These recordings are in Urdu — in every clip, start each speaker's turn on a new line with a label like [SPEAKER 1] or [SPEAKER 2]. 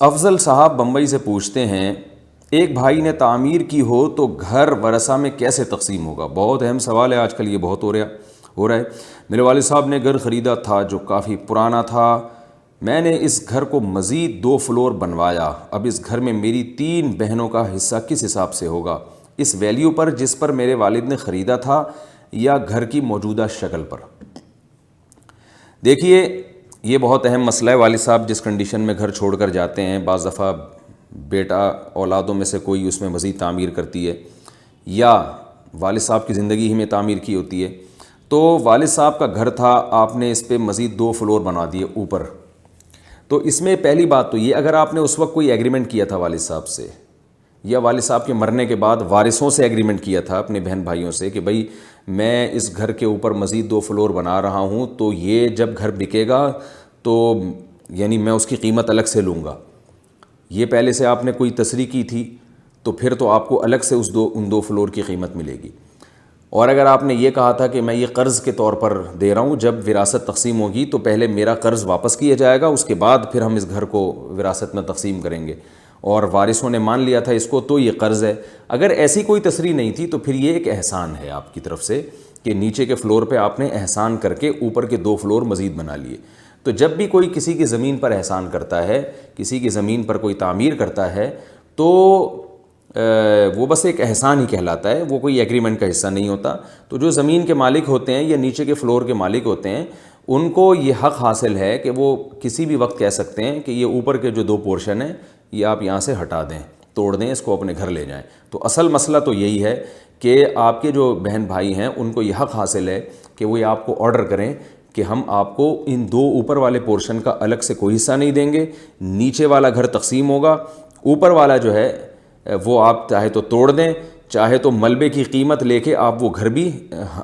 [SPEAKER 1] افضل صاحب بمبئی سے پوچھتے ہیں، ایک بھائی نے تعمیر کی ہو تو گھر ورثہ میں کیسے تقسیم ہوگا؟ بہت اہم سوال ہے، آج کل یہ بہت ہو رہا ہے۔ میرے والد صاحب نے گھر خریدا تھا جو کافی پرانا تھا، میں نے اس گھر کو مزید 2 فلور بنوایا، اب اس گھر میں میری 3 بہنوں کا حصہ کس حساب سے ہوگا؟ اس ویلیو پر جس پر میرے والد نے خریدا تھا یا گھر کی موجودہ شکل پر؟ دیکھیے، یہ بہت اہم مسئلہ ہے۔ والد صاحب جس کنڈیشن میں گھر چھوڑ کر جاتے ہیں، بعض دفعہ بیٹا اولادوں میں سے کوئی اس میں مزید تعمیر کرتی ہے یا والد صاحب کی زندگی ہی میں تعمیر کی ہوتی ہے، تو والد صاحب کا گھر تھا، آپ نے اس پہ مزید 2 فلور بنا دیے اوپر۔ تو اس میں پہلی بات تو یہ، اگر آپ نے اس وقت کوئی ایگریمنٹ کیا تھا والد صاحب سے یا والد صاحب کے مرنے کے بعد وارثوں سے ایگریمنٹ کیا تھا اپنے بہن بھائیوں سے کہ بھائی میں اس گھر کے اوپر مزید 2 فلور بنا رہا ہوں، تو یہ جب گھر بکے گا تو یعنی میں اس کی قیمت الگ سے لوں گا، یہ پہلے سے آپ نے کوئی تصریح کی تھی تو پھر تو آپ کو الگ سے ان 2 فلور کی قیمت ملے گی۔ اور اگر آپ نے یہ کہا تھا کہ میں یہ قرض کے طور پر دے رہا ہوں، جب وراثت تقسیم ہوگی تو پہلے میرا قرض واپس کیا جائے گا، اس کے بعد پھر ہم اس گھر کو وراثت میں تقسیم کریں گے، اور وارثوں نے مان لیا تھا اس کو تو یہ قرض ہے۔ اگر ایسی کوئی تصریح نہیں تھی تو پھر یہ ایک احسان ہے آپ کی طرف سے کہ نیچے کے فلور پہ آپ نے احسان کر کے اوپر کے 2 فلور مزید بنا لیے۔ تو جب بھی کوئی کسی کی زمین پر احسان کرتا ہے، کسی کی زمین پر کوئی تعمیر کرتا ہے، تو وہ بس ایک احسان ہی کہلاتا ہے، وہ کوئی ایگریمنٹ کا حصہ نہیں ہوتا۔ تو جو زمین کے مالک ہوتے ہیں یا نیچے کے فلور کے مالک ہوتے ہیں، ان کو یہ حق حاصل ہے کہ وہ کسی بھی وقت کہہ سکتے ہیں کہ یہ اوپر کے جو 2 پورشن ہیں یہ آپ یہاں سے ہٹا دیں، توڑ دیں، اس کو اپنے گھر لے جائیں۔ تو اصل مسئلہ تو یہی ہے کہ آپ کے جو بہن بھائی ہیں ان کو یہ حق حاصل ہے کہ وہ آپ کو آرڈر کریں کہ ہم آپ کو ان 2 اوپر والے پورشن کا الگ سے کوئی حصہ نہیں دیں گے، نیچے والا گھر تقسیم ہوگا، اوپر والا جو ہے وہ آپ چاہے تو توڑ دیں، چاہے تو ملبے کی قیمت لے کے آپ وہ گھر بھی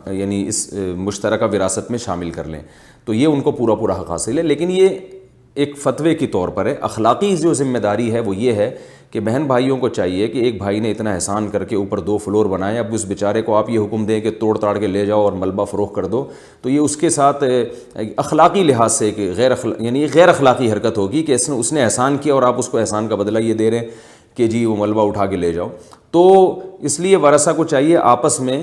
[SPEAKER 1] یعنی اس مشترکہ وراثت میں شامل کر لیں۔ تو یہ ان کو پورا حق حاصل ہے، لیکن یہ ایک فتوے کے طور پر ہے۔ اخلاقی جو ذمہ داری ہے وہ یہ ہے کہ بہن بھائیوں کو چاہیے کہ ایک بھائی نے اتنا احسان کر کے اوپر 2 فلور بنائے، اب اس بیچارے کو آپ یہ حکم دیں کہ توڑ تاڑ کے لے جاؤ اور ملبہ فروخت کر دو، تو یہ اس کے ساتھ اخلاقی لحاظ سے کہ غیر اخلاقی حرکت ہوگی کہ اس نے احسان کیا اور آپ اس کو احسان کا بدلہ یہ دے رہے ہیں کہ جی وہ ملبہ اٹھا کے لے جاؤ۔ تو اس لیے ورثہ کو چاہیے آپس میں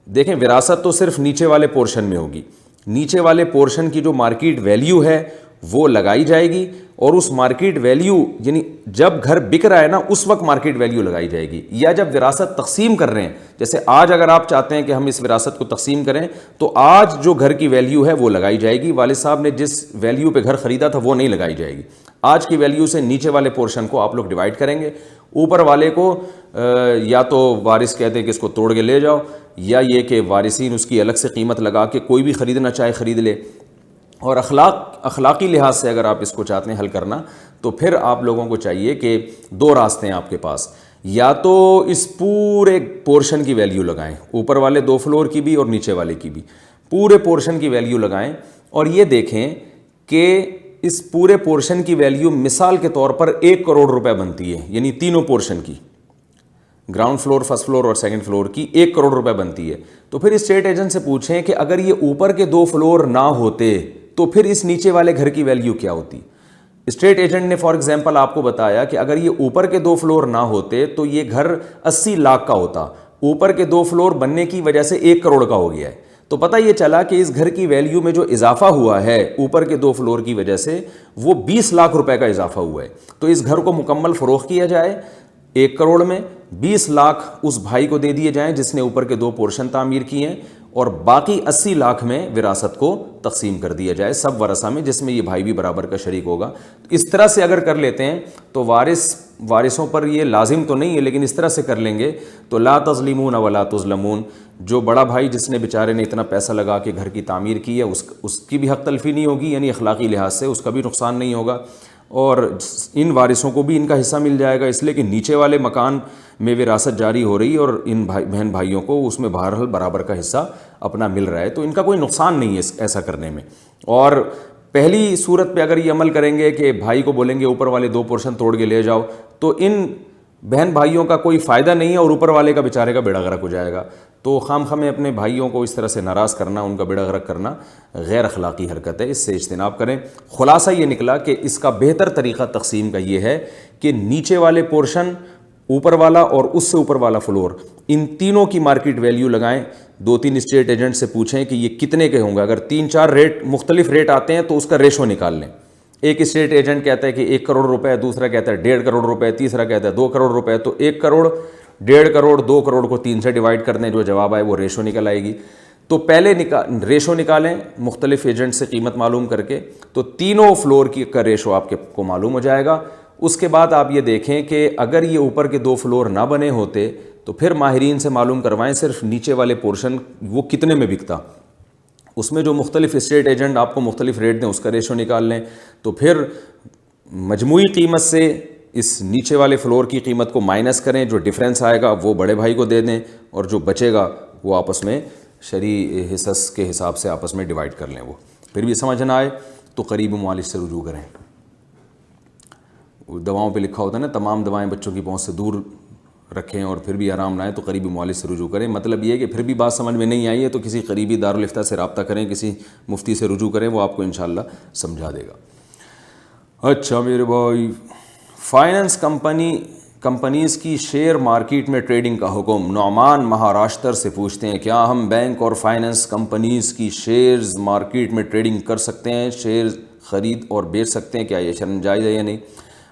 [SPEAKER 1] دیکھیں، وراثت تو صرف نیچے والے پورشن میں ہوگی، نیچے والے پورشن کی جو مارکیٹ ویلیو ہے وہ لگائی جائے گی، اور اس مارکیٹ ویلیو یعنی جب گھر بک رہا ہے نا اس وقت مارکیٹ ویلیو لگائی جائے گی، یا جب وراثت تقسیم کر رہے ہیں، جیسے آج اگر آپ چاہتے ہیں کہ ہم اس وراثت کو تقسیم کریں تو آج جو گھر کی ویلیو ہے وہ لگائی جائے گی، والد صاحب نے جس ویلیو پہ گھر خریدا تھا وہ نہیں لگائی جائے گی۔ آج کی ویلیو سے نیچے والے پورشن کو آپ لوگ ڈیوائڈ کریں گے، اوپر والے کو یا تو وارث کہتے ہیں کہ اس کو توڑ کے لے جاؤ، یا یہ کہ وارثین اس کی الگ سے قیمت لگا کے کوئی بھی خریدنا چاہے خرید لے۔ اور اخلاقی لحاظ سے اگر آپ اس کو چاہتے ہیں حل کرنا تو پھر آپ لوگوں کو چاہیے کہ 2 راستے ہیں آپ کے پاس، یا تو اس پورے پورشن کی ویلیو لگائیں، اوپر والے 2 فلور کی بھی اور نیچے والے کی بھی، پورے پورشن کی ویلیو لگائیں، اور یہ دیکھیں کہ اس پورے پورشن کی ویلیو مثال کے طور پر 1 کروڑ روپے بنتی ہے، یعنی تینوں پورشن کی، گراؤنڈ فلور، فرسٹ فلور اور سیکنڈ فلور کی 1 کروڑ روپے بنتی ہے۔ تو پھر اسٹیٹ ایجنٹ سے پوچھیں کہ اگر یہ اوپر کے 2 فلور نہ ہوتے تو پھر اس نیچے والے گھر کی ویلیو کیا ہوتی؟ اسٹیٹ ایجنٹ نے فار ایگزامپل آپ کو بتایا کہ اگر یہ اوپر کے 2 فلور نہ ہوتے تو یہ گھر 80 لاکھ کا ہوتا، اوپر کے 2 فلور بننے کی وجہ سے 1 کروڑ کا ہو گیا ہے۔ تو پتہ یہ چلا کہ اس گھر کی ویلیو میں جو اضافہ ہوا ہے اوپر کے 2 فلور کی وجہ سے وہ 20 لاکھ روپے کا اضافہ ہوا ہے۔ تو اس گھر کو مکمل فروخت کیا جائے، 1 کروڑ میں 20 لاکھ اس بھائی کو دے دیے جائیں جس نے اوپر کے 2 پورشن تعمیر کیے ہیں، اور باقی 80 لاکھ میں وراثت کو تقسیم کر دیا جائے سب ورثہ میں، جس میں یہ بھائی بھی برابر کا شریک ہوگا۔ اس طرح سے اگر کر لیتے ہیں تو وارثوں پر یہ لازم تو نہیں ہے، لیکن اس طرح سے کر لیں گے تو لا تظلمون ولا تظلمون، جو بڑا بھائی جس نے بیچارے نے اتنا پیسہ لگا کے گھر کی تعمیر کی ہے اس کی بھی حق تلفی نہیں ہوگی، یعنی اخلاقی لحاظ سے اس کا بھی نقصان نہیں ہوگا، اور ان وارثوں کو بھی ان کا حصہ مل جائے گا، اس لیے کہ نیچے والے مکان میں وراثت جاری ہو رہی ہے اور ان بہن بھائیوں کو اس میں بہرحال برابر کا حصہ اپنا مل رہا ہے، تو ان کا کوئی نقصان نہیں ہے ایسا کرنے میں۔ اور پہلی صورت پہ اگر یہ عمل کریں گے کہ بھائی کو بولیں گے اوپر والے 2 پورشن توڑ کے لے جاؤ، تو ان بہن بھائیوں کا کوئی فائدہ نہیں ہے اور اوپر والے کا بیچارے کا بیڑا غرق ہو جائے گا۔ تو خام میں اپنے بھائیوں کو اس طرح سے ناراض کرنا، ان کا بیڑا غرق کرنا غیر اخلاقی حرکت ہے، اس سے اجتناب کریں۔ خلاصہ یہ نکلا کہ اس کا بہتر طریقہ تقسیم کا یہ ہے کہ نیچے والے پورشن، اوپر والا اور اس سے اوپر والا فلور، ان تینوں کی مارکیٹ ویلیو لگائیں، 2-3 اسٹیٹ ایجنٹ سے پوچھیں کہ یہ کتنے کے ہوں گے۔ اگر 3-4 ریٹ مختلف ریٹ آتے ہیں تو اس کا ریشو نکال لیں۔ ایک اسٹیٹ ایجنٹ کہتا ہے کہ 1 کروڑ روپے، دوسرا کہتا ہے 1.5 کروڑ روپے، تیسرا کہتا ہے 2 کروڑ روپے، تو 1 کروڑ، 1.5 کروڑ، 2 کروڑ کو 3 سے ڈیوائڈ کر دیں، جو جواب آئے وہ ریشو نکل آئے گی۔ تو پہلے ریشو نکالیں مختلف ایجنٹ سے قیمت معلوم کر کے، تو تینوں فلور کی کا ریشو آپ کو معلوم ہو جائے گا۔ اس کے بعد آپ یہ دیکھیں کہ اگر یہ اوپر کے 2 فلور نہ بنے ہوتے تو پھر ماہرین سے معلوم کروائیں صرف نیچے والے پورشن وہ کتنے میں بکتا، اس میں جو مختلف اسٹیٹ ایجنٹ آپ کو مختلف ریٹ دیں اس کا ریشو نکال لیں، تو پھر مجموعی قیمت سے اس نیچے والے فلور کی قیمت کو مائنس کریں، جو ڈفرینس آئے گا وہ بڑے بھائی کو دے دیں، اور جو بچے گا وہ آپس میں شرعی حصص کے حساب سے آپس میں ڈیوائڈ کر لیں۔ وہ پھر بھی سمجھ نہ آئے تو قریب معالج سے رجوع کریں۔ دواؤں پہ لکھا ہوتا ہے نا، تمام دوائیں بچوں کی پہنچ سے دور رکھیں، اور پھر بھی آرام نہ آئے تو قریبی معالج سے رجوع کریں۔ مطلب یہ ہے کہ پھر بھی بات سمجھ میں نہیں آئی ہے تو کسی قریبی دارالافتاء سے رابطہ کریں، کسی مفتی سے رجوع کریں، وہ آپ کو انشاءاللہ سمجھا دے گا۔ اچھا میرے بھائی، فائننس کمپنیز کی شیئر مارکیٹ میں ٹریڈنگ کا حکم۔ نعمان مہاراشٹر سے پوچھتے ہیں کیا ہم بینک اور فائننس کمپنیز کی شیئرز مارکیٹ میں ٹریڈنگ کر سکتے ہیں، شیئرز خرید اور بیچ سکتے ہیں، کیا یہ شرعاً جائز ہے یا نہیں؟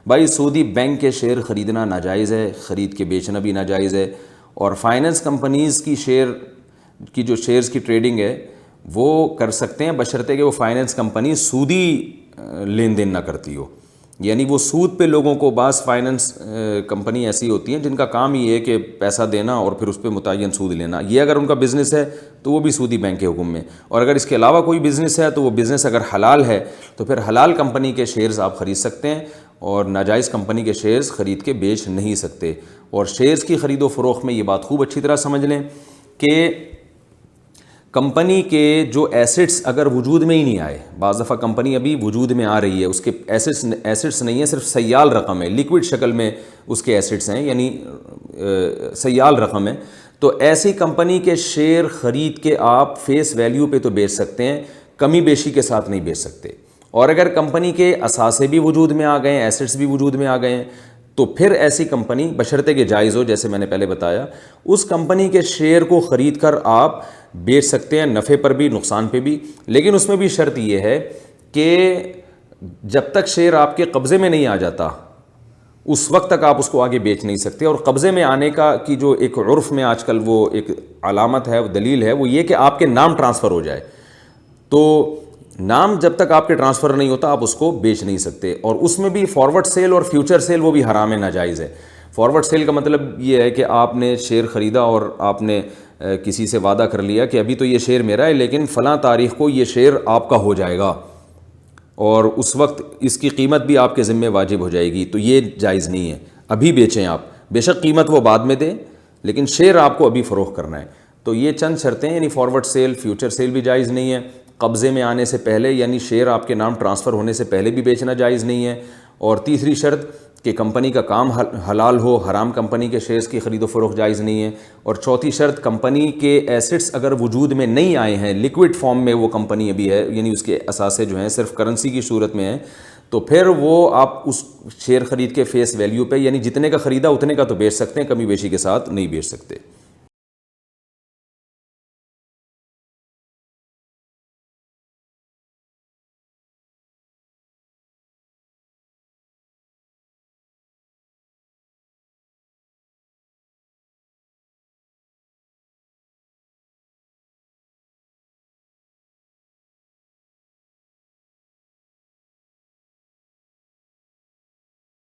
[SPEAKER 1] بھائی سعودی بینک کے شیئر خریدنا ناجائز ہے، خرید کے بیچنا بھی ناجائز ہے، اور فائننس کمپنیز کی جو شیئرز کی ٹریڈنگ ہے وہ کر سکتے ہیں بشرطے کہ وہ فائننس کمپنی سودی لین دین نہ کرتی ہو، یعنی وہ سود پہ لوگوں کو، بعض فائننس کمپنی ایسی ہوتی ہیں جن کا کام یہ ہے کہ پیسہ دینا اور پھر اس پہ متعین سود لینا، یہ اگر ان کا بزنس ہے تو وہ بھی سودی بینک کے حکم میں، اور اگر اس کے علاوہ کوئی بزنس ہے تو وہ بزنس اگر حلال ہے تو پھر حلال کمپنی کے شیئرز آپ خرید سکتے ہیں، اور ناجائز کمپنی کے شیئرز خرید کے بیچ نہیں سکتے۔ اور شیئرز کی خرید و فروخت میں یہ بات خوب اچھی طرح سمجھ لیں کہ کمپنی کے جو ایسٹس اگر وجود میں ہی نہیں آئے، بعض دفعہ کمپنی ابھی وجود میں آ رہی ہے، اس کے ایسٹس نہیں ہیں، صرف سیال رقم ہے، لیکوڈ شکل میں اس کے ایسٹس ہیں، یعنی سیال رقم ہے، تو ایسی کمپنی کے شیئر خرید کے آپ فیس ویلیو پہ تو بیچ سکتے ہیں، کمی بیشی کے ساتھ نہیں بیچ سکتے۔ اور اگر کمپنی کے اثاثے بھی وجود میں آ گئے ہیں، ایسٹس بھی وجود میں آ گئے ہیں، تو پھر ایسی کمپنی بشرطے کہ جائز ہو، جیسے میں نے پہلے بتایا، اس کمپنی کے شیئر کو خرید کر آپ بیچ سکتے ہیں، نفع پر بھی نقصان پہ بھی، لیکن اس میں بھی شرط یہ ہے کہ جب تک شیئر آپ کے قبضے میں نہیں آ جاتا اس وقت تک آپ اس کو آگے بیچ نہیں سکتے۔ اور قبضے میں آنے کی جو ایک عرف میں آج کل وہ ایک علامت ہے، وہ دلیل ہے، وہ یہ کہ آپ کے نام ٹرانسفر ہو جائے، تو نام جب تک آپ کے ٹرانسفر نہیں ہوتا آپ اس کو بیچ نہیں سکتے۔ اور اس میں بھی فارورڈ سیل اور فیوچر سیل وہ بھی حرام ہے، ناجائز ہے۔ فارورڈ سیل کا مطلب یہ ہے کہ آپ نے شیئر خریدا اور آپ نے کسی سے وعدہ کر لیا کہ ابھی تو یہ شیئر میرا ہے لیکن فلاں تاریخ کو یہ شیئر آپ کا ہو جائے گا، اور اس وقت اس کی قیمت بھی آپ کے ذمہ واجب ہو جائے گی، تو یہ جائز نہیں ہے، ابھی بیچیں آپ، بے شک قیمت وہ بعد میں دیں لیکن شیئر آپ کو ابھی فروخت کرنا ہے۔ تو یہ چند شرطیں، یعنی فارورڈ سیل، فیوچر سیل بھی جائز نہیں ہے، قبضے میں آنے سے پہلے یعنی شیئر آپ کے نام ٹرانسفر ہونے سے پہلے بھی بیچنا جائز نہیں ہے، اور تیسری شرط کہ کمپنی کا کام حلال ہو، حرام کمپنی کے شیئرز کی خرید و فروخت جائز نہیں ہے، اور چوتھی شرط کمپنی کے ایسٹس اگر وجود میں نہیں آئے ہیں، لیکوڈ فارم میں وہ کمپنی ابھی ہے، یعنی اس کے اثاثے جو ہیں صرف کرنسی کی صورت میں ہیں، تو پھر وہ آپ اس شیئر خرید کے فیس ویلیو پہ، یعنی جتنے کا خریدا اتنے کا تو بیچ سکتے ہیں، کمی بیشی کے ساتھ نہیں بیچ سکتے۔